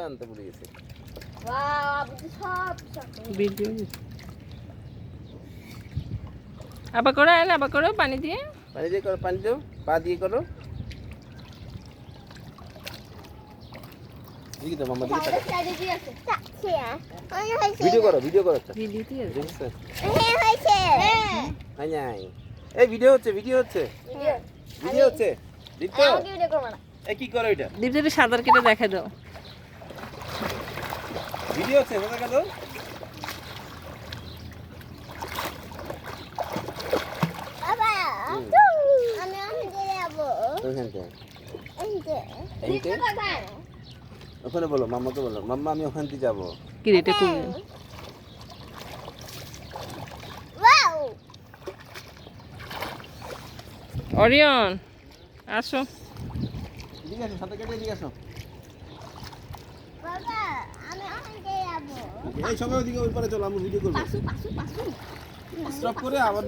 আনতে ভুলে গেছে। ভিডিও আবার করো, আবার করো পানি দিয়ে। পানি দিয়ে করো, পানি দাও, পা দিয়ে করো। দিকে তো মাম্মা দিকে ভিডিও করো, ভিডিও করো একটা। ভিডিও দিয়ে দেখছো? হাই নাই। এই ভিডিও হচ্ছে, ভিডিও হচ্ছে, ভিডিও হচ্ছে। দীপ্ত এই কি করো এটা? দীপ্তি সাঁতার কেটে দেখা দাও। ভিডিও হচ্ছে, কথা দাও। ওখানে বলো, মাম্মাকে বলো, মাম্মা আমি ওখান দিয়ে যাবো। কি রেটে করবে? অরিয়ন আসো। এদিকে আসো, সাথে কেটে এদিকে আসো। এই সবাই ওদিকে ওই পারে চলো, আমরা ভিডিও করবো। স্টপ করে আবার